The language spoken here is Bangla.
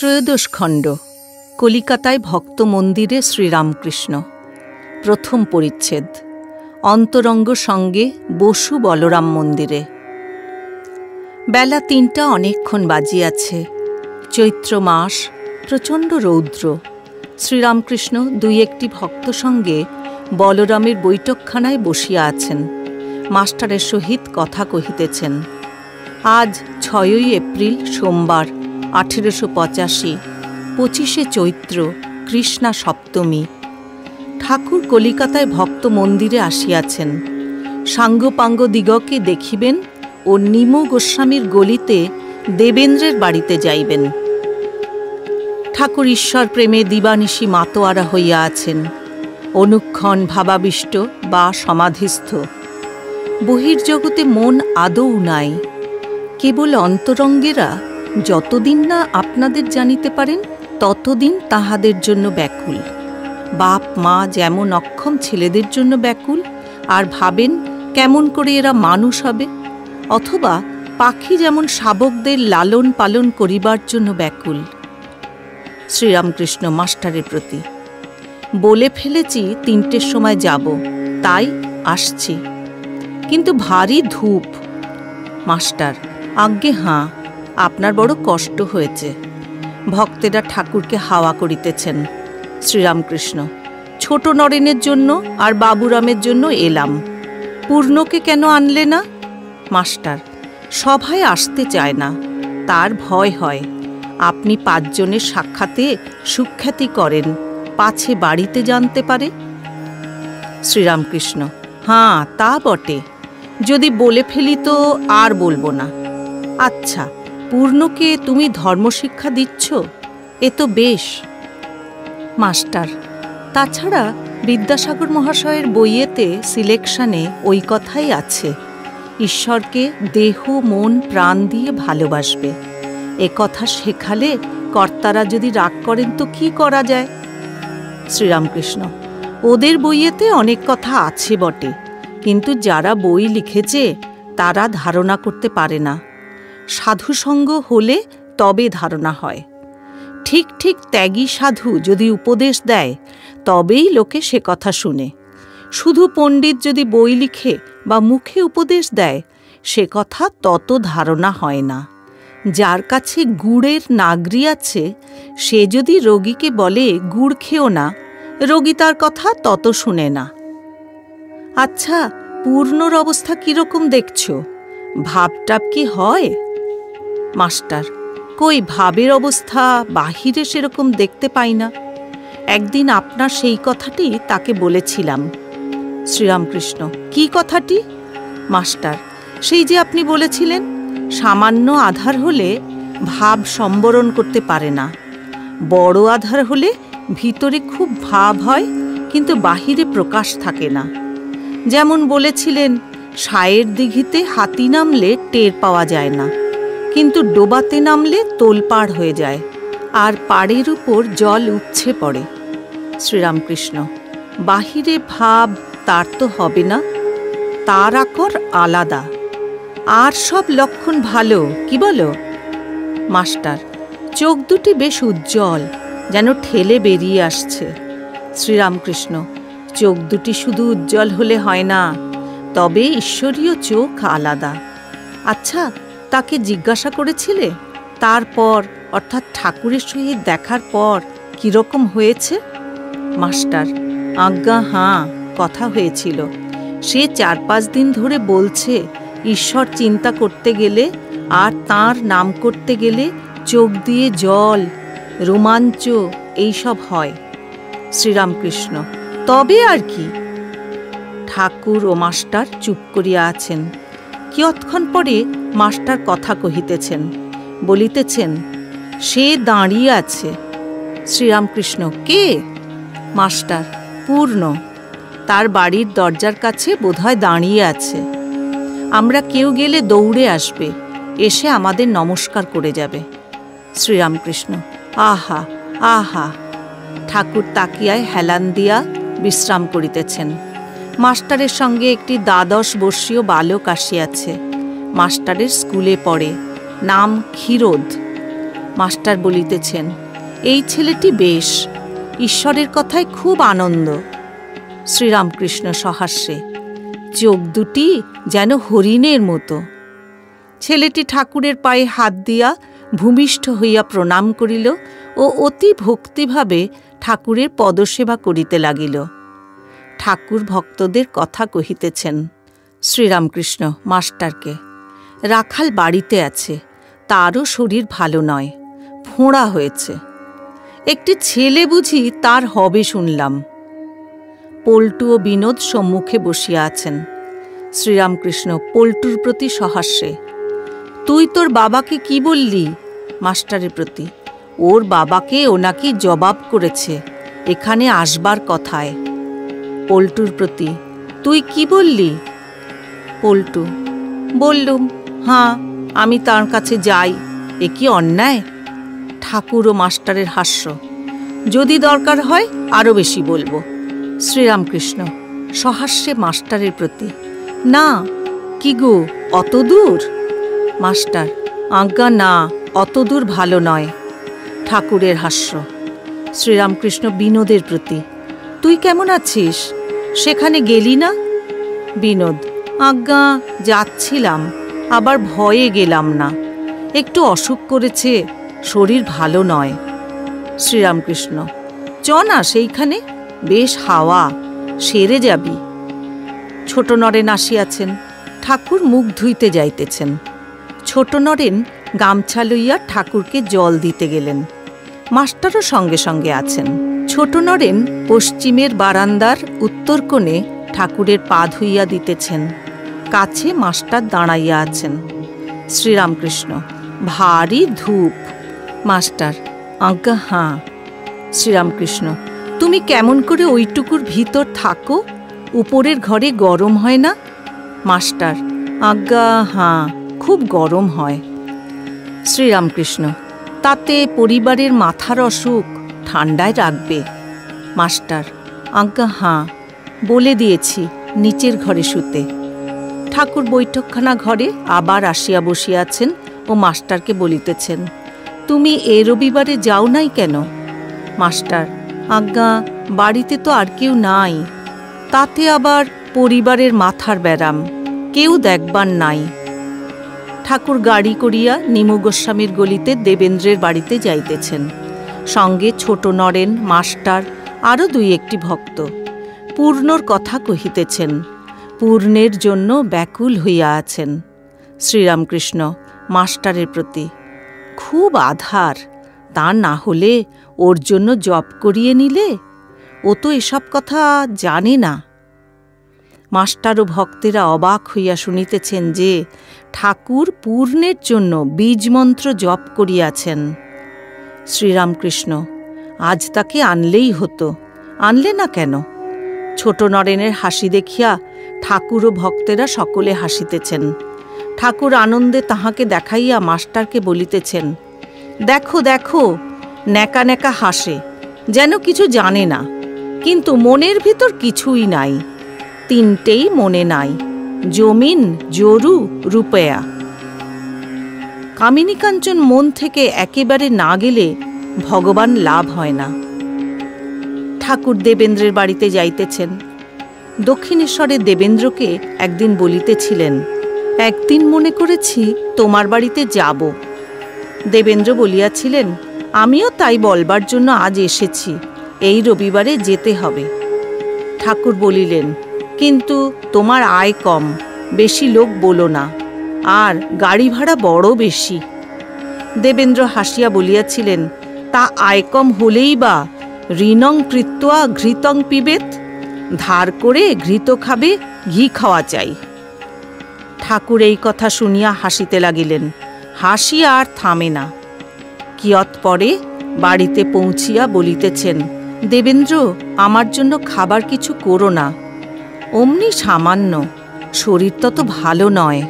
ত্রয়োদশ খণ্ড। কলিকাতায় ভক্ত মন্দিরে শ্রীরামকৃষ্ণ। প্রথম পরিচ্ছেদ। অন্তরঙ্গ সঙ্গে বসু বলরাম মন্দিরে। বেলা ৩টা অনেকক্ষণ বাজিয়াছে। চৈত্র মাস, প্রচণ্ড রৌদ্র। শ্রীরামকৃষ্ণ দুই একটি ভক্ত সঙ্গে বলরামের বৈঠকখানায় বসিয়া আছেন। মাস্টারের সহিত কথা কহিতেছেন। আজ ৬ই এপ্রিল সোমবার, ১৮৮৫, ২৫শে চৈত্র, কৃষ্ণা সপ্তমী। ঠাকুর কলিকাতায় ভক্ত মন্দিরে আসিয়াছেন। সাঙ্গপাঙ্গ দিগকে দেখিবেন ও নিম গোস্বামীর গলিতে দেবেন্দ্রের বাড়িতে যাইবেন। ঠাকুর ঈশ্বর প্রেমে দিবানিশি মাতোয়ারা হইয়া আছেন, অনুক্ষণ ভাবাবিষ্ট বা সমাধিস্থ। বহির্জগতে মন আদৌ নাই। কেবল অন্তরঙ্গেরা যতদিন না আপনাদের জানিতে পারেন ততদিন তাহাদের জন্য ব্যাকুল। বাপ মা যেমন অক্ষম ছেলেদের জন্য ব্যাকুল, আর ভাবেন কেমন করে এরা মানুষ হবে, অথবা পাখি যেমন শাবকদের লালন পালন করিবার জন্য ব্যাকুল। শ্রীরামকৃষ্ণ মাস্টারের প্রতি। বলে ফেলেছি ৩টের সময় যাব, তাই আসছি, কিন্তু ভারী ধূপ। মাস্টার: আজ্ঞে হাঁ, আপনার বড় কষ্ট হয়েছে। ভক্তেরা ঠাকুরকে হাওয়া করিতেছেন। শ্রীরামকৃষ্ণ: ছোট নরেনের জন্য আর বাবুরামের জন্য এলাম, পূর্ণকে কেন আনলে না? মাস্টার: সভায় আসতে চায় না, তার ভয় হয়। আপনি ৫ জনের সাক্ষাতে সুখ্যাতি করেন, পাছে বাড়িতে জানতে পারে। শ্রীরামকৃষ্ণ: হাঁ, তা বটে। যদি বলে ফেলি তো আর বলবো না। আচ্ছা, পূর্ণকে তুমি ধর্মশিক্ষা দিচ্ছ, এ তো বেশ। মাস্টার: তাছাড়া বিদ্যাসাগর মহাশয়ের বইয়েতে সিলেকশনে ওই কথাই আছে, ঈশ্বরকে দেহ মন প্রাণ দিয়ে ভালোবাসবে। এ কথা শেখালে কর্তারা যদি রাগ করেন তো কি করা যায়? শ্রীরামকৃষ্ণ: ওদের বইয়েতে অনেক কথা আছে বটে, কিন্তু যারা বই লিখেছে তারা ধারণা করতে পারে না। সাধুসঙ্গ হলে তবে ধারণা হয়। ঠিক ঠিক ত্যাগী সাধু যদি উপদেশ দেয় তবেই লোকে সে কথা শুনে। শুধু পণ্ডিত যদি বই লিখে বা মুখে উপদেশ দেয় সে কথা তত ধারণা হয় না। যার কাছে গুড়ের নাগরি আছে সে যদি রোগীকে বলে গুড় খেও না, রোগী তার কথা তত শুনে না। আচ্ছা, পূর্ণর অবস্থা কিরকম দেখছ? ভাবটাপ কি হয়? মাস্টার: কই ভাবের অবস্থা বাহিরে সেরকম দেখতে পাই না। একদিন আপনার সেই কথাটি তাকে বলেছিলাম। শ্রীরামকৃষ্ণ: কি কথাটি? মাস্টার: সেই যে আপনি বলেছিলেন সামান্য আধার হলে ভাব সম্বরণ করতে পারে না, বড় আধার হলে ভিতরে খুব ভাব হয় কিন্তু বাহিরে প্রকাশ থাকে না। যেমন বলেছিলেন সায়ের দিঘিতে হাতি নামলে টের পাওয়া যায় না, কিন্তু ডোবাতে নামলে তোলপাড় হয়ে যায়, আর পাড়ের উপর জল উপছে পড়ে। শ্রীরামকৃষ্ণ: বাহিরে ভাব তার তো হবে না, তার আকর আলাদা, আর সব লক্ষণ ভালো, কি বলো? মাস্টার: চোখ দুটি বেশ উজ্জ্বল, যেন ঠেলে বেরিয়ে আসছে। শ্রীরামকৃষ্ণ: চোখ দুটি শুধু উজ্জ্বল হলে হয় না, তবে ঈশ্বরীয় চোখ আলাদা। আচ্ছা, তাকে জিজ্ঞাসা করেছিলে তারপর, অর্থাৎ ঠাকুরের সহিত দেখার পর কিরকম হয়েছে? মাস্টার: আজ্ঞা হাঁ, কথা হয়েছিল। সে ৪-৫ দিন ধরে বলছে ঈশ্বর চিন্তা করতে গেলে আর তাঁর নাম করতে গেলে চোখ দিয়ে জল, রোমাঞ্চ এইসব হয়। শ্রীরামকৃষ্ণ: তবে আর কি? ঠাকুর ও মাস্টার চুপ করিয়া আছেন। কিয়ৎক্ষণ পরে মাস্টার কথা কহিতেছেন, বলিতেছেন, সে দাঁড়িয়ে আছে। শ্রীরামকৃষ্ণ: কে? মাস্টার: পূর্ণ, তার বাড়ির দরজার কাছে বোধহয় দাঁড়িয়ে আছে। আমরা কেউ গেলে দৌড়ে আসবে, এসে আমাদের নমস্কার করে যাবে। শ্রীরামকৃষ্ণ: আহা আহা। ঠাকুর তাকিয়ায় হেলান দিয়া বিশ্রাম করিতেছেন। মাস্টারের সঙ্গে একটি ১২ বর্ষীয় বালক আসিয়াছে। মাস্টারের স্কুলে পড়ে, নাম ক্ষীরোদ। মাস্টার বলিতেছেন, এই ছেলেটি বেশ, ঈশ্বরের কথায় খুব আনন্দ। শ্রীরামকৃষ্ণ সহাস্যে, চোখ দুটি যেন হরিণের মতো। ছেলেটি ঠাকুরের পায়ে হাত দিয়া ভূমিষ্ঠ হইয়া প্রণাম করিল ও অতি ভক্তিভাবে ঠাকুরের পদসেবা করিতে লাগিল। ঠাকুর ভক্তদের কথা কহিতেছেন। শ্রীরামকৃষ্ণ মাস্টারকে, রাখাল বাড়িতে আছে, তারও শরীর ভালো নয়, ফোঁড়া হয়েছে। একটি ছেলে বুঝি তার হবে শুনলাম। পল্টু ও বিনোদ সম্মুখে বসিয়া আছেন। শ্রীরামকৃষ্ণ পল্টুর প্রতি সহাস্যে, তুই তোর বাবাকে কি বললি? মাস্টারের প্রতি, ওর বাবাকে ও নাকি জবাব করেছে এখানে আসবার কথায়। পল্টুর প্রতি, তুই কি বললি? পল্টু, বললুম, হাঁ, আমি তার কাছে যাই, এ কি অন্যায়? ঠাকুর ও মাস্টারের হাস্য, যদি দরকার হয় আরও বেশি বলবো। শ্রীরামকৃষ্ণ সহাস্যে মাস্টারের প্রতি, না, কি গো, অত দূর? মাস্টার, আজ্ঞা না, অত দূর ভালো নয়। ঠাকুরের হাস্য। শ্রীরামকৃষ্ণ বিনোদের প্রতি, তুই কেমন আছিস? সেখানে গেলি না? বিনোদ, আজ্ঞা যাচ্ছিলাম, আবার ভয়ে গেলাম না, একটু অসুখ করেছে, শরীর ভালো নয়। শ্রীরামকৃষ্ণ, চ না সেইখানে, বেশ হাওয়া, সেরে যাবি। ছোট নরেন আসিয়াছেন, ঠাকুর মুখ ধুইতে যাইতেছেন। ছোট নরেন গামছা লইয়া ঠাকুরকে জল দিতে গেলেন। মাস্টারও সঙ্গে সঙ্গে আছেন। ছোট নরেন পশ্চিমের বারান্দার উত্তর কোণে ঠাকুরের পা ধুইয়া দিতেছেন। কাছে মাস্টার দাঁড়াইয়া আছেন। শ্রীরামকৃষ্ণ, ভারী ধূপ। মাস্টার, আজ্ঞা হাঁ। শ্রীরামকৃষ্ণ, তুমি কেমন করে ওইটুকুর ভিতর থাকো? উপরের ঘরে গরম হয় না? মাস্টার, আজ্ঞা হাঁ, খুব গরম হয়। শ্রীরামকৃষ্ণ, তাতে পরিবারের মাথার অসুখ, ঠান্ডায় রাখবে। মাস্টার, আজ্ঞা হাঁ, বলে দিয়েছি নিচের ঘরে শুতে। ঠাকুর বৈঠকখানা ঘরে আবার আসিয়া বসিয়াছেন ও মাস্টারকে বলিতেছেন, তুমি এ রবিবারে যাও নাই কেন? মাস্টার, আজ্ঞা বাড়িতে তো আর কেউ নাই, তাতে আবার পরিবারের মাথার ব্যারাম, কেউ দেখবার নাই। ঠাকুর গাড়ি করিয়া নিমু গোস্বামীর গলিতে দেবেন্দ্রের বাড়িতে যাইতেছেন। সঙ্গে ছোট নরেন, মাস্টার, আরও দুই একটি ভক্ত। পূর্ণর কথা কহিতেছেন, পূর্ণের জন্য ব্যাকুল হইয়া আছেন। শ্রীরামকৃষ্ণ মাস্টারের প্রতি, খুব আধার, তা না হলে ওর জন্য জপ করিয়ে নিলে, ও তো এসব কথা জানে না। মাস্টার ও ভক্তেরা অবাক হইয়া শুনিতেছেন যে ঠাকুর পূর্ণের জন্য বীজমন্ত্র জপ করিয়াছেন। শ্রীরামকৃষ্ণ, আজ তাকে আনলেই হতো, আনলে না কেন? ছোট নরেনের হাসি দেখিয়া ঠাকুর ও ভক্তেরা সকলে হাসিতেছেন। ঠাকুর আনন্দে তাহাকে দেখাইয়া মাস্টারকে বলিতেছেন, দেখো দেখো, ন্যাকা ন্যাকা হাসে, যেন কিছু জানে না, কিন্তু মনের ভিতর কিছুই নাই। তিনটেই মনে নাই, জমিন, জরু, রূপয়া। কামিনী কাঞ্চন মন থেকে একেবারে না গেলে ভগবান লাভ হয় না। ঠাকুর দেবেন্দ্রের বাড়িতে যাইতেছেন। দক্ষিণেশ্বরে দেবেন্দ্রকে একদিন বলিতেছিলেন, একদিন মনে করেছি তোমার বাড়িতে যাব। দেবেন্দ্র বলিয়াছিলেন, আমিও তাই বলবার জন্য আজ এসেছি, এই রবিবারে যেতে হবে। ঠাকুর বলিলেন, কিন্তু তোমার আয় কম, বেশি লোক বলো না, আর গাড়ি ভাড়া বড় বেশি। দেবেন্দ্র হাসিয়া বলিয়াছিলেন, তা আয় কম হলেই বা ঋণং কৃত্বা ঘৃতং পিবেত, ধার করে ঘৃত খাবে, ঘি খাওয়া চাই। ঠাকুর এই কথা শুনিয়া হাসিতে লাগিলেন। হাসি আর থামে না। কিয়ৎ পরে বাড়িতে পৌঁছিয়া বলিতেছেন, দেবেন্দ্র, আমার জন্য খাবার কিছু করো না, অমনি সামান্য, শরীর তত ভালো নয়।